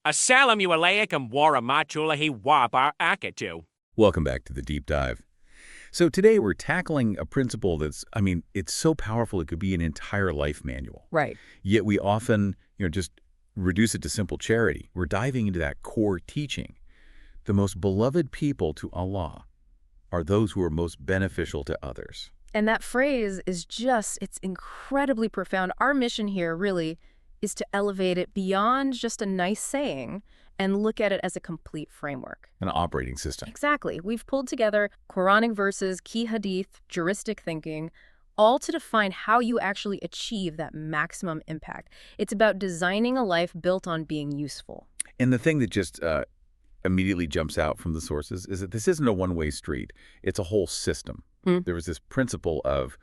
Assalamu alaikum warahmatullahi wabarakatuh. Welcome back to the Deep Dive. So today we're tackling a principle it's so powerful it could be an entire life manual. Right. Yet we often, just reduce it to simple charity. We're diving into that core teaching. The most beloved people to Allah are those who are most beneficial to others. And that phrase is it's incredibly profound. Our mission here really is to elevate it beyond just a nice saying and look at it as a complete framework. An operating system. Exactly. We've pulled together Quranic verses, key hadith, juristic thinking, all to define how you actually achieve that maximum impact. It's about designing a life built on being useful. And the thing that just immediately jumps out from the sources is that this isn't a one-way street. It's a whole system. There was this principle of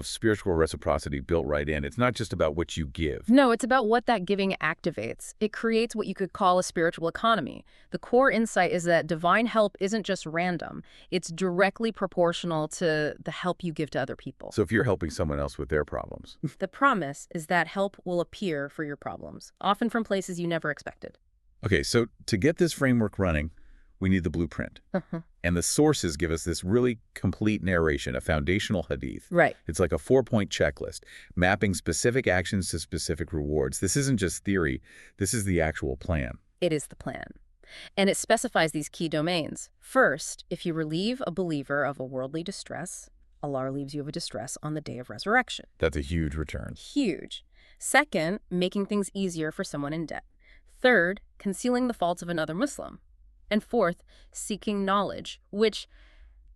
spiritual reciprocity built right in. It's not just about what you give. No, it's about what that giving activates. It creates what you could call a spiritual economy. The core insight is that divine help isn't just random. It's directly proportional to the help you give to other people. So if you're helping someone else with their problems. The promise is that help will appear for your problems, often from places you never expected. Okay, so to get this framework running, we need the blueprint. And the sources give us this really complete narration, a foundational hadith. Right. It's like a 4-point checklist, mapping specific actions to specific rewards. This isn't just theory. This is the actual plan. It is the plan. And it specifies these key domains. First, if you relieve a believer of a worldly distress, Allah relieves you of a distress on the day of resurrection. That's a huge return. Huge. Second, making things easier for someone in debt. Third, concealing the faults of another Muslim. And fourth, seeking knowledge, which,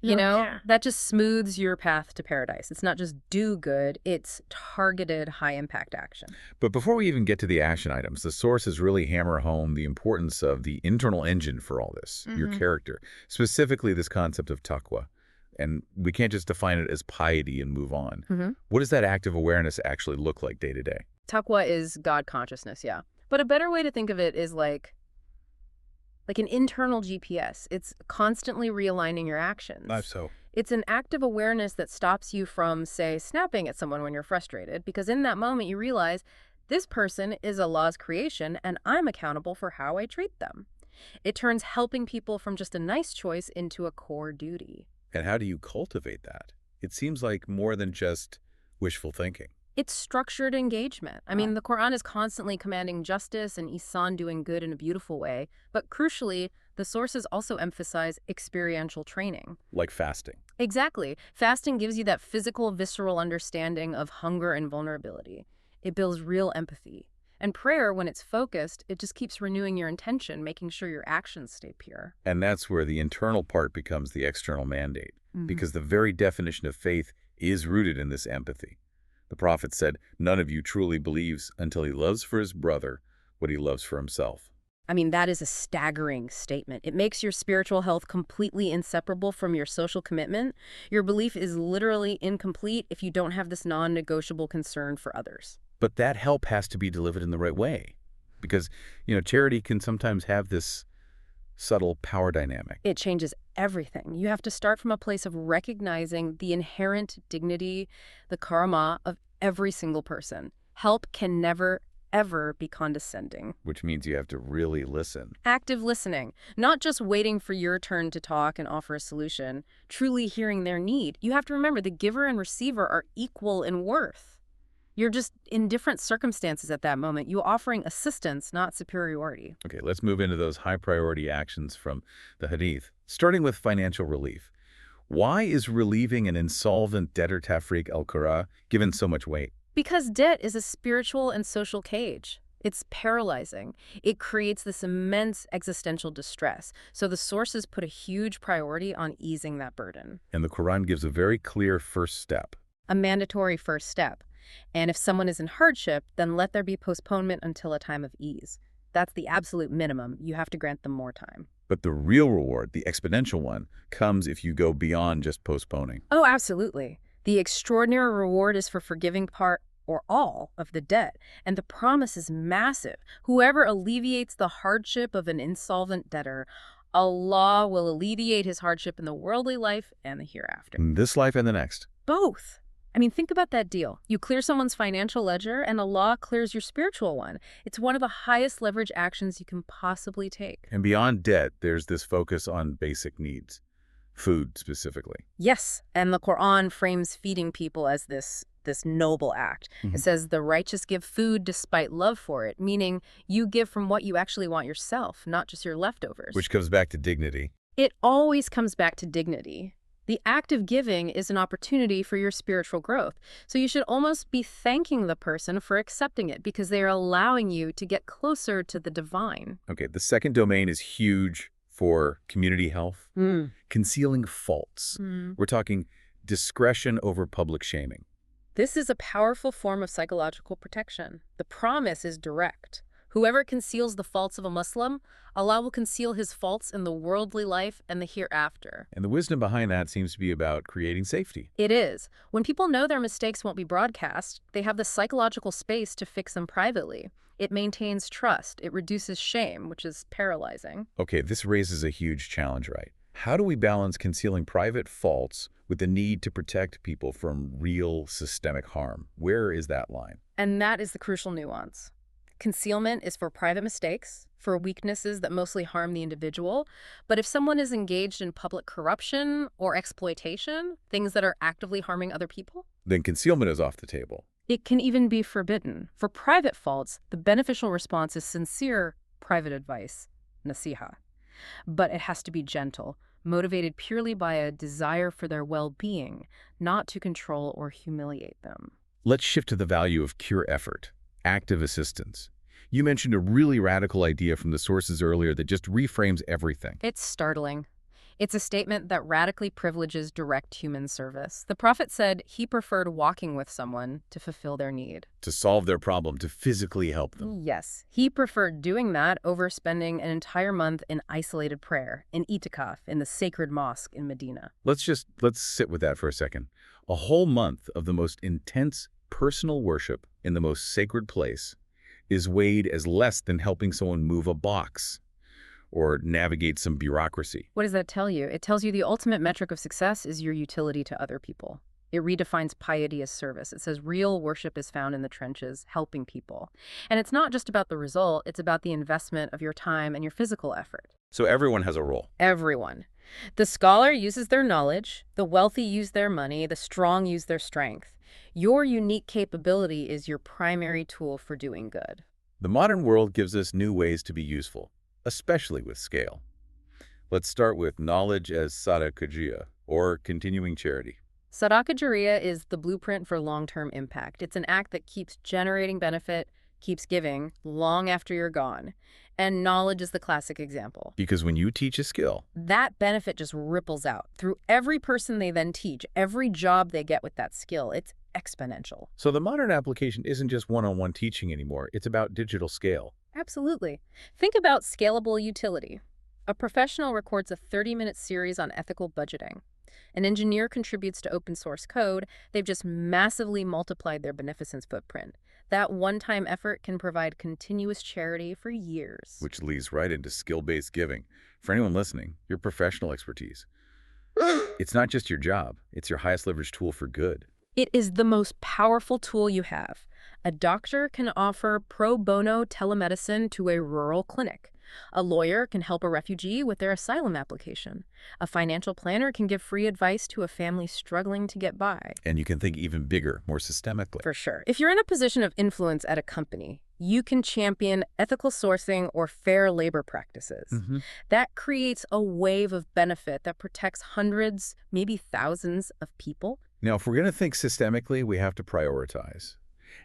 that just smooths your path to paradise. It's not just do good, it's targeted high-impact action. But before we even get to the action items, the sources really hammer home the importance of the internal engine for all this, your character, specifically this concept of taqwa. And we can't just define it as piety and move on. What does that active awareness actually look like day to day? Taqwa is God consciousness, yeah. But a better way to think of it is like an internal GPS. It's constantly realigning your actions. So. It's an active awareness that stops you from, say, snapping at someone when you're frustrated, because in that moment you realize this person is Allah's creation and I'm accountable for how I treat them. It turns helping people from just a nice choice into a core duty. And how do you cultivate that? It seems like more than just wishful thinking. It's structured engagement. I mean, the Quran is constantly commanding justice and ihsan, doing good in a beautiful way. But crucially, the sources also emphasize experiential training. Like fasting. Exactly. Fasting gives you that physical, visceral understanding of hunger and vulnerability. It builds real empathy. And prayer, when it's focused, it just keeps renewing your intention, making sure your actions stay pure. And that's where the internal part becomes the external mandate. Because the very definition of faith is rooted in this empathy. The prophet said, none of you truly believes until he loves for his brother what he loves for himself. I mean, that is a staggering statement. It makes your spiritual health completely inseparable from your social commitment. Your belief is literally incomplete if you don't have this non-negotiable concern for others. But that help has to be delivered in the right way. Because, charity can sometimes have this subtle power dynamic. It changes everything. You have to start from a place of recognizing the inherent dignity, the karma of every single person. Help can never, ever be condescending. Which means you have to really listen. Active listening, not just waiting for your turn to talk and offer a solution, truly hearing their need. You have to remember the giver and receiver are equal in worth. You're just in different circumstances at that moment. You're offering assistance, not superiority. Okay, let's move into those high-priority actions from the hadith. Starting with financial relief. Why is relieving an insolvent debtor tafriq al-qura given so much weight? Because debt is a spiritual and social cage. It's paralyzing. It creates this immense existential distress. So the sources put a huge priority on easing that burden. And the Quran gives a very clear first step. A mandatory first step. And if someone is in hardship, then let there be postponement until a time of ease. That's the absolute minimum. You have to grant them more time. But the real reward, the exponential one, comes if you go beyond just postponing. Oh, absolutely. The extraordinary reward is for forgiving part or all of the debt. And the promise is massive. Whoever alleviates the hardship of an insolvent debtor, Allah will alleviate his hardship in the worldly life and the hereafter. In this life and the next. Both. I mean, think about that deal. You clear someone's financial ledger and Allah clears your spiritual one. It's one of the highest leverage actions you can possibly take. And beyond debt, there's this focus on basic needs, food specifically. Yes, and the Quran frames feeding people as this noble act. It says the righteous give food despite love for it, meaning you give from what you actually want yourself, not just your leftovers. Which comes back to dignity. It always comes back to dignity. The act of giving is an opportunity for your spiritual growth. So you should almost be thanking the person for accepting it because they are allowing you to get closer to the divine. Okay, the second domain is huge for community health. Concealing faults. We're talking discretion over public shaming. This is a powerful form of psychological protection. The promise is direct. Whoever conceals the faults of a Muslim, Allah will conceal his faults in the worldly life and the hereafter. And the wisdom behind that seems to be about creating safety. It is. When people know their mistakes won't be broadcast, they have the psychological space to fix them privately. It maintains trust. It reduces shame, which is paralyzing. Okay, this raises a huge challenge, right? How do we balance concealing private faults with the need to protect people from real systemic harm? Where is that line? And that is the crucial nuance. Concealment is for private mistakes, for weaknesses that mostly harm the individual. But if someone is engaged in public corruption or exploitation, things that are actively harming other people, then concealment is off the table. it can even be forbidden. For private faults, the beneficial response is sincere private advice, nasiha. But it has to be gentle, motivated purely by a desire for their well-being, not to control or humiliate them. Let's shift to the value of cure effort, active assistance. You mentioned a really radical idea from the sources earlier that just reframes everything. It's startling. It's a statement that radically privileges direct human service. The prophet said he preferred walking with someone to fulfill their need. To solve their problem, to physically help them. Yes, he preferred doing that over spending an entire month in isolated prayer, in itikaf, in the sacred mosque in Medina. Let's sit with that for a second. A whole month of the most intense personal worship in the most sacred place is weighed as less than helping someone move a box or navigate some bureaucracy. What does that tell you? It tells you the ultimate metric of success is your utility to other people. It redefines piety as service. It says real worship is found in the trenches, helping people. And it's not just about the result, it's about the investment of your time and your physical effort. So everyone has a role. Everyone. The scholar uses their knowledge, the wealthy use their money, the strong use their strength. Your unique capability is your primary tool for doing good. The modern world gives us new ways to be useful, especially with scale. Let's start with knowledge as sadaqah, or continuing charity. Sadaqah Jariyah is the blueprint for long-term impact. It's an act that keeps generating benefit, keeps giving, long after you're gone. And knowledge is the classic example. Because when you teach a skill, that benefit just ripples out through every person they then teach, every job they get with that skill. It's exponential. So the modern application isn't just one-on-one teaching anymore. It's about digital scale. Absolutely. Think about scalable utility. A professional records a 30-minute series on ethical budgeting. An engineer contributes to open source code. They've just massively multiplied their beneficence footprint. That one-time effort can provide continuous charity for years. Which leads right into skill-based giving. For anyone listening, your professional expertise. It's not just your job. It's your highest leverage tool for good. It is the most powerful tool you have. A doctor can offer pro bono telemedicine to a rural clinic. A lawyer can help a refugee with their asylum application. A financial planner can give free advice to a family struggling to get by. And you can think even bigger, more systemically. For sure. If you're in a position of influence at a company, you can champion ethical sourcing or fair labor practices. That creates a wave of benefit that protects hundreds, maybe thousands of people. Now, if we're going to think systemically, we have to prioritize.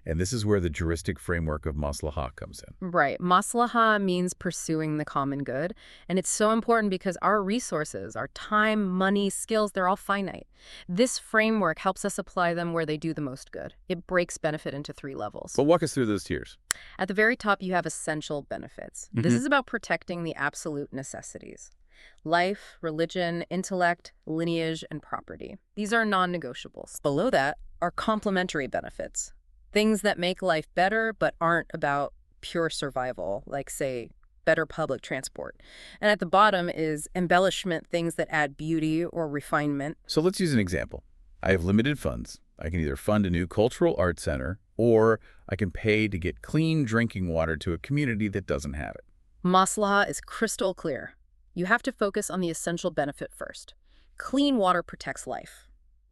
And this is where the juristic framework of maslahah comes in. Right. Maslahah means pursuing the common good. And it's so important because our resources, our time, money, skills, they're all finite. This framework helps us apply them where they do the most good. It breaks benefit into 3 levels. But walk us through those tiers. At the very top, you have essential benefits. This is about protecting the absolute necessities. Life, religion, intellect, lineage, and property. These are non-negotiables. Below that are complementary benefits. Things that make life better but aren't about pure survival, like, say, better public transport. And at the bottom is embellishment, things that add beauty or refinement. So let's use an example. I have limited funds. I can either fund a new cultural arts center, or I can pay to get clean drinking water to a community that doesn't have it. Maslaha is crystal clear. You have to focus on the essential benefit first. Clean water protects life.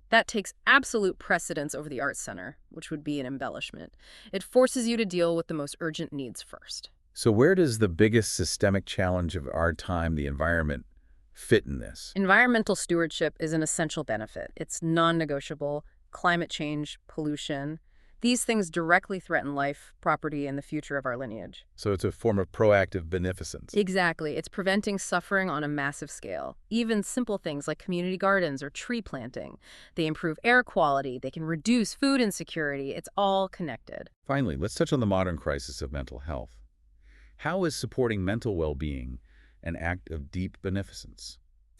That takes absolute precedence over the arts center, which would be an embellishment. It forces you to deal with the most urgent needs first. So where does the biggest systemic challenge of our time, the environment, fit in this? Environmental stewardship is an essential benefit. It's non-negotiable. Climate change, pollution, these things directly threaten life, property, and the future of our lineage. So it's a form of proactive beneficence. Exactly. It's preventing suffering on a massive scale. Even simple things like community gardens or tree planting. They improve air quality. They can reduce food insecurity. It's all connected. Finally, let's touch on the modern crisis of mental health. How is supporting mental well-being an act of deep beneficence?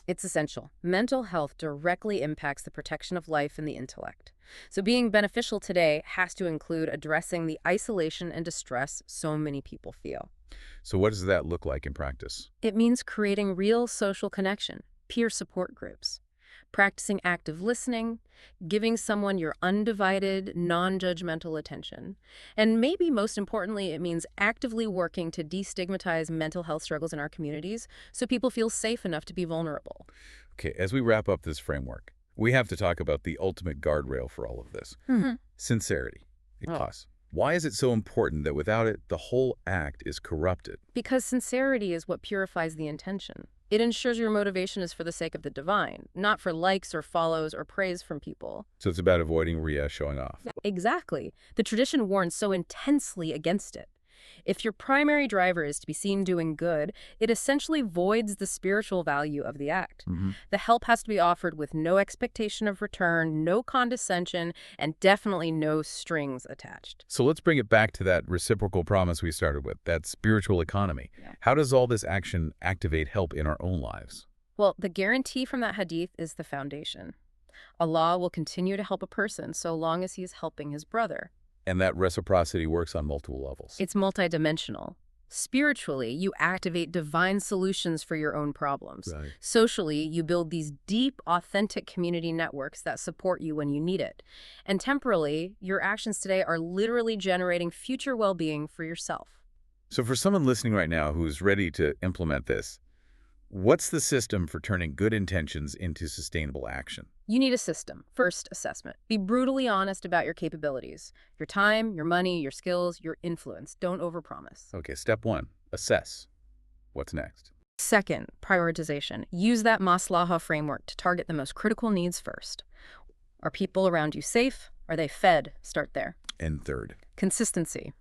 It's essential. Mental health directly impacts the protection of life and the intellect. So being beneficial today has to include addressing the isolation and distress so many people feel. So what does that look like in practice? It means creating real social connection, peer support groups, practicing active listening, giving someone your undivided, non-judgmental attention. And maybe most importantly, it means actively working to destigmatize mental health struggles in our communities so people feel safe enough to be vulnerable. Okay, as we wrap up this framework, we have to talk about the ultimate guardrail for all of this. Sincerity. Because why is it so important that without it, the whole act is corrupted? Because sincerity is what purifies the intention. It ensures your motivation is for the sake of the divine, not for likes or follows or praise from people. So it's about avoiding Riyah, showing off. Exactly. The tradition warns so intensely against it. If your primary driver is to be seen doing good, it essentially voids the spiritual value of the act. The help has to be offered with no expectation of return, no condescension, and definitely no strings attached. So let's bring it back to that reciprocal promise we started with, that spiritual economy. How does all this action activate help in our own lives? Well, the guarantee from that hadith is the foundation. Allah will continue to help a person so long as he is helping his brother. And that reciprocity works on multiple levels. It's multidimensional. Spiritually, you activate divine solutions for your own problems. Socially, you build these deep, authentic community networks that support you when you need it. And temporally, your actions today are literally generating future well-being for yourself. So for someone listening right now who's ready to implement this, what's the system for turning good intentions into sustainable action? You need a system. First, assessment. Be brutally honest about your capabilities. Your time, your money, your skills, your influence. Don't overpromise. Okay, step one, assess. What's next? Second, prioritization. Use that Maslaha framework to target the most critical needs first. Are people around you safe? Are they fed? Start there. And third, consistency.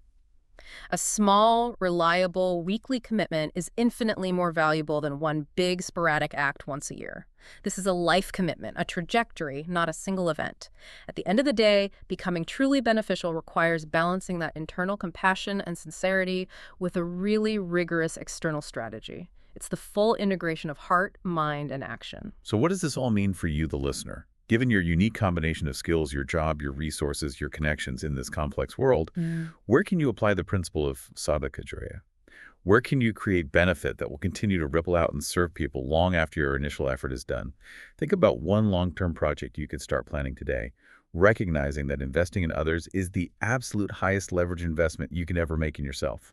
A small, reliable, weekly commitment is infinitely more valuable than one big, sporadic act once a year. This is a life commitment, a trajectory, not a single event. At the end of the day, becoming truly beneficial requires balancing that internal compassion and sincerity with a really rigorous external strategy. It's the full integration of heart, mind, and action. So what does this all mean for you, the listener? Given your unique combination of skills, your job, your resources, your connections in this complex world, where can you apply the principle of sadaqah jariyah? Where can you create benefit that will continue to ripple out and serve people long after your initial effort is done? Think about one long-term project you could start planning today, recognizing that investing in others is the absolute highest leverage investment you can ever make in yourself.